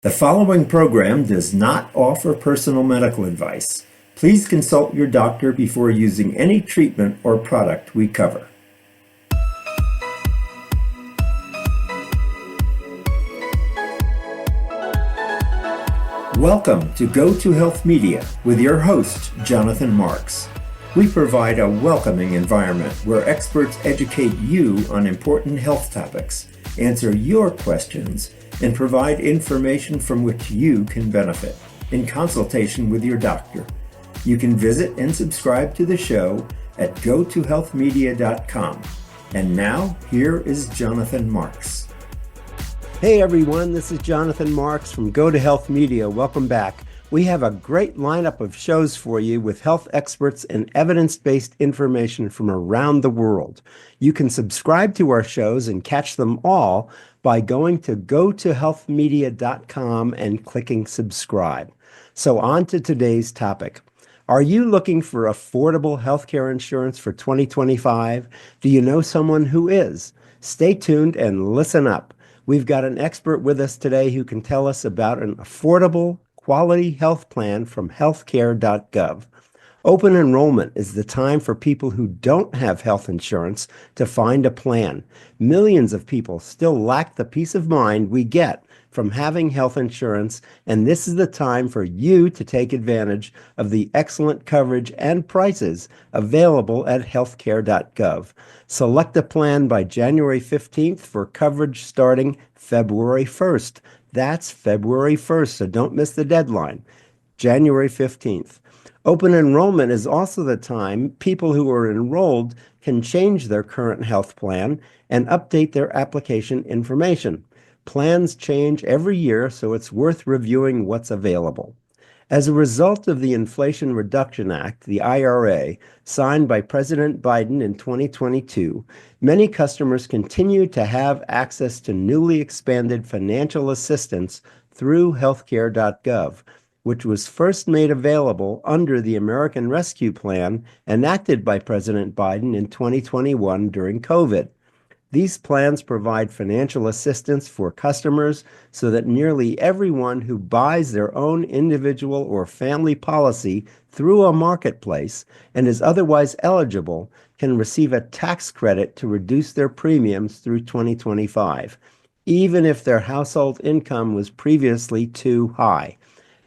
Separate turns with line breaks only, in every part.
The following program does not offer personal medical advice. Please consult your doctor before using any treatment or product we cover. Welcome to Go to Health Media with your host, Jonathan Marks. We provide a welcoming environment where experts educate you on important health topics, answer your questions, and provide information from which you can benefit in consultation with your doctor. You can visit and subscribe to the show at gotohealthmedia.com. And now, here is Jonathan Marks. Hey everyone, this is Jonathan Marks from Go to Health Media. Welcome back. We have a great lineup of shows for you with health experts and evidence-based information from around the world. You can subscribe to our shows and catch them all by going to gotohealthmedia.com and clicking subscribe. So on to today's topic. Are you looking for affordable healthcare insurance for 2025? Do you know someone who is? Stay tuned and listen up. We've got an expert with us today who can tell us about an affordable, quality health plan from HealthCare.gov. Open enrollment is the time for people who don't have health insurance to find a plan. Millions of people still lack the peace of mind we get from having health insurance, and this is the time for you to take advantage of the excellent coverage and prices available at healthcare.gov. Select a plan by January 15th for coverage starting February 1st. That's February 1st, so don't miss the deadline, January 15th. Open enrollment is also the time people who are enrolled can change their current health plan and update their application information. Plans change every year, so it's worth reviewing what's available. As a result of the Inflation Reduction Act, the IRA, signed by President Biden in 2022, many customers continue to have access to newly expanded financial assistance through healthcare.gov, which was first made available under the American Rescue Plan enacted by President Biden in 2021 during COVID. These plans provide financial assistance for customers so that nearly everyone who buys their own individual or family policy through a marketplace and is otherwise eligible can receive a tax credit to reduce their premiums through 2025, even if their household income was previously too high.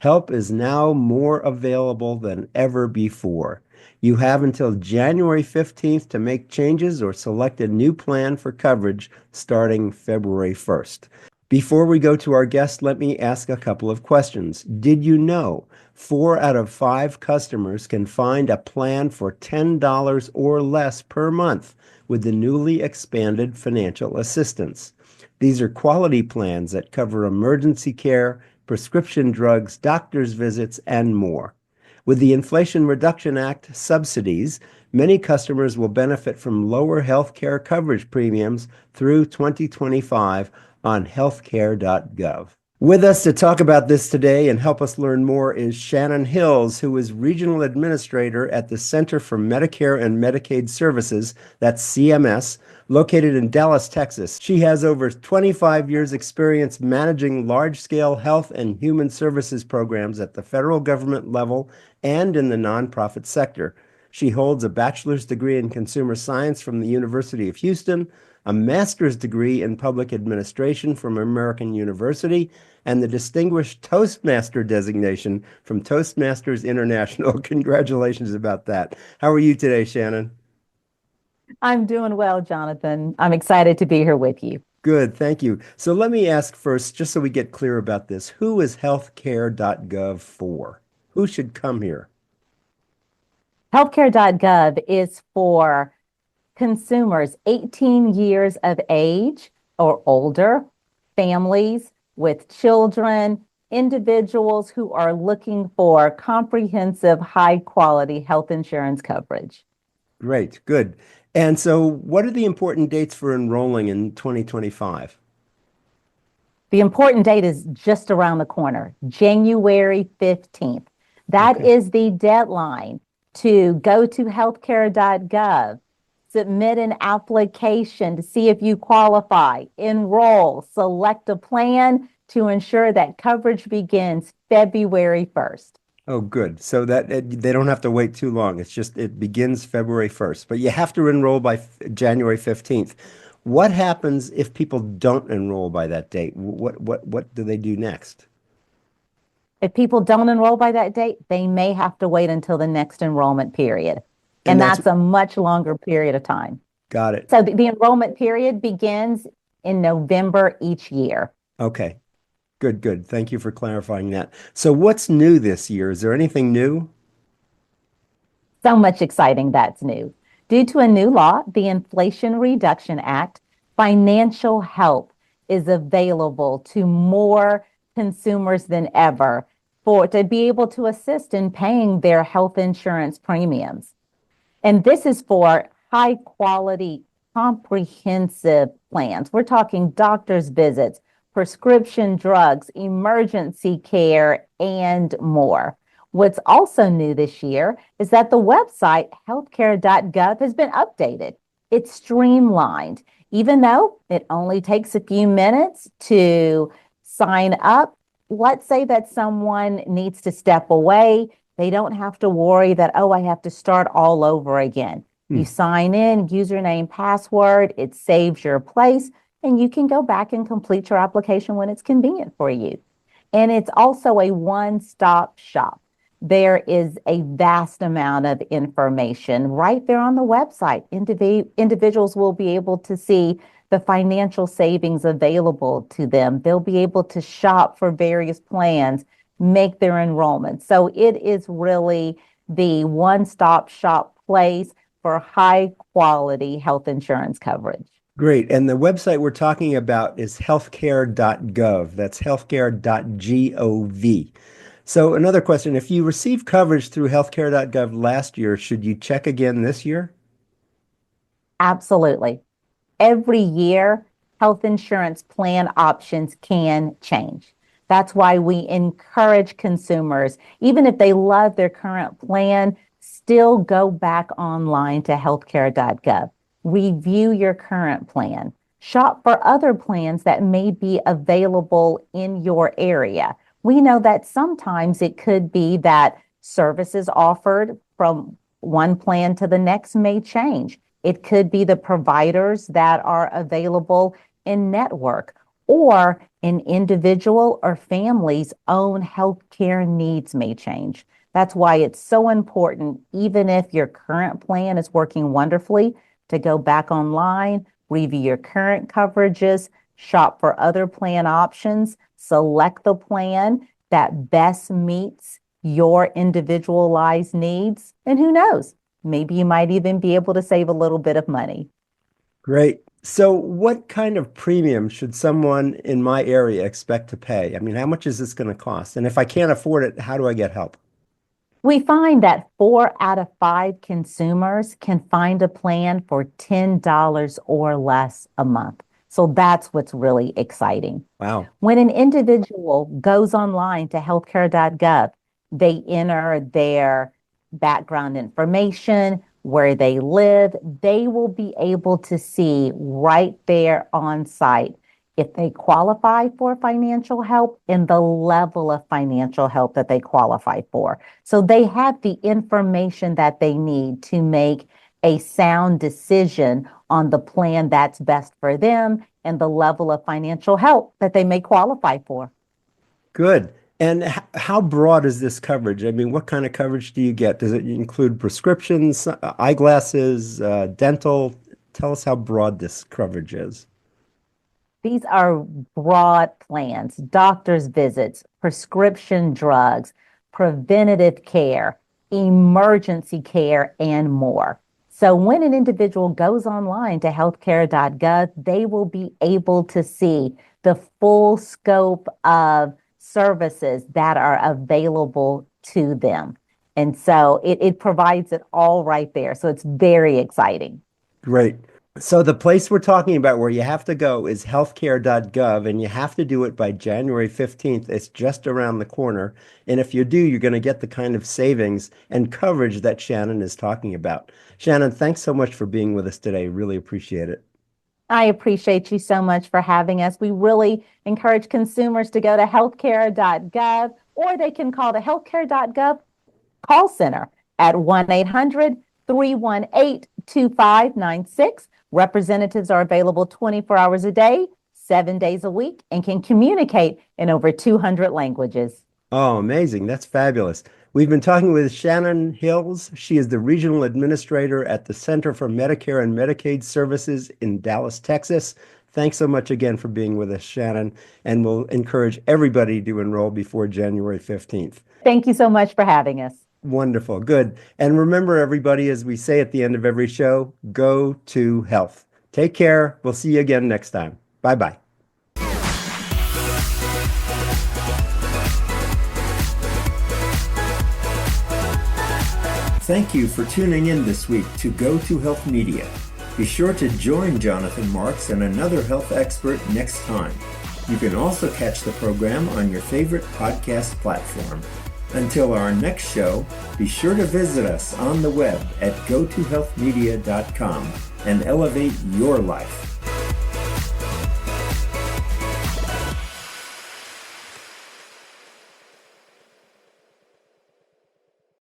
Help is now more available than ever before. You have until January 15th to make changes or select a new plan for coverage starting February 1st. Before we go to our guest, let me ask a couple of questions. Did you know 4 out of 5 customers can find a plan for $10 or less per month with the newly expanded financial assistance? These are quality plans that cover emergency care, prescription drugs, doctor's visits, and more. With the Inflation Reduction Act subsidies, many customers will benefit from lower health care coverage premiums through 2025 on healthcare.gov. With us to talk about this today and help us learn more is Shannon Hills, who is Regional Administrator at the Center for Medicare and Medicaid Services, that's CMS, located in Dallas, Texas. She has over 25 years' experience managing large-scale health and human services programs at the federal government level and in the nonprofit sector. She holds a bachelor's degree in consumer science from the University of Houston, a master's degree in public administration from American University, and the Distinguished Toastmaster designation from Toastmasters International. Congratulations about that. How are you today, Shannon?
I'm doing well, Jonathan. I'm excited to be here with you.
Good, thank you. So let me ask first, just so we get clear about this, who is healthcare.gov for? Who should come here?
Healthcare.gov is for consumers 18 years of age or older, families with children, individuals who are looking for comprehensive, high-quality health insurance coverage.
Great, good. And so what are the important dates for enrolling in 2025?
The important date is just around the corner, January 15th. That is the deadline to go to healthcare.gov, submit an application to see if you qualify, enroll, select a plan, to ensure that coverage begins February 1st.
Oh, good. So that they don't have to wait too long. It's just it begins February 1st, but you have to enroll by January 15th. What happens if people don't enroll by that date? What do they do next?
If people don't enroll by that date, they may have to wait until the next enrollment period.
And
And
that's
that's a much longer period of time.
got it.
So the enrollment period begins in November each year.
Okay. Good, good. Thank you for clarifying that. So what's new this year? Is there anything new?
So much exciting that's new. Due to a new law, the Inflation Reduction Act, financial help is available to more consumers than ever for to be able to assist in paying their health insurance premiums. And this is for high quality, comprehensive plans. We're talking doctor's visits, prescription drugs, emergency care, and more. What's also new this year is that the website HealthCare.gov has been updated. It's streamlined. Even though it only takes a few minutes to sign up, let's say that someone needs to step away. They don't have to worry that, oh, I have to start all over again.
Hmm.
You sign in, username, password, it saves your place, and you can go back and complete your application when it's convenient for you. And it's also a one-stop shop. There is a vast amount of information right there on the website. Individuals will be able to see the financial savings available to them. They'll be able to shop for various plans, make their enrollment. So it is really the one-stop shop place for high quality health insurance coverage.
Great. And the website we're talking about is healthcare.gov. That's healthcare.gov. So another question, if you received coverage through healthcare.gov last year, should you check again this year?
Absolutely. Every year, health insurance plan options can change. That's why we encourage consumers, even if they love their current plan, still go back online to healthcare.gov. Review your current plan. Shop for other plans that may be available in your area. We know that sometimes it could be that services offered from one plan to the next may change. It could be the providers that are available in network or an individual or family's own healthcare needs may change. That's why it's so important, even if your current plan is working wonderfully, to go back online, review your current coverages, shop for other plan options, select the plan that best meets your individualized needs, and who knows? Maybe you might even be able to save a little bit of money.
Great. So what kind of premium should someone in my area expect to pay? I mean, how much is this going to cost? And if I can't afford it, how do I get help?
We find that 4 out of 5 consumers can find a plan for $10 or less a month. So that's what's really exciting.
Wow.
When an individual goes online to healthcare.gov, they enter their background information, where they live. They will be able to see right there on site if they qualify for financial help and the level of financial help that they qualify for. So they have the information that they need to make a sound decision on the plan that's best for them and the level of financial help that they may qualify for.
Good. And how broad is this coverage? I mean, what kind of coverage do you get? Does it include prescriptions, eyeglasses, dental? Tell us how broad this coverage is.
These are broad plans, doctor's visits, prescription drugs, preventative care, emergency care, and more. So when an individual goes online to healthcare.gov, they will be able to see the full scope of services that are available to them. And so it provides it all right there. So it's very exciting.
Great. So the place we're talking about where you have to go is healthcare.gov, and you have to do it by January 15th. It's just around the corner. And if you do, you're going to get the kind of savings and coverage that Shannon is talking about. Shannon, thanks so much for being with us today. Really appreciate it.
I appreciate you so much for having us. We really encourage consumers to go to HealthCare.gov, or they can call the HealthCare.gov call center at 1-800-318-2596. Representatives are available 24 hours a day, 7 days a week, and can communicate in over 200 languages.
Oh, amazing. That's fabulous. We've been talking with Shannon Hills. She is the regional administrator at the Center for Medicare and Medicaid Services in Dallas, Texas. Thanks so much again for being with us, Shannon, and we'll encourage everybody to enroll before January 15th.
Thank you so much for having us.
Wonderful. Good. And remember, everybody, as we say at the end of every show, go to health. Take care. We'll see you again next time. Bye-bye. Thank you for tuning in this week to Go to Health Media. Be sure to join Jonathan Marks and another health expert next time. You can also catch the program on your favorite podcast platform. Until our next show, be sure to visit us on the web at gotohealthmedia.com and elevate your life.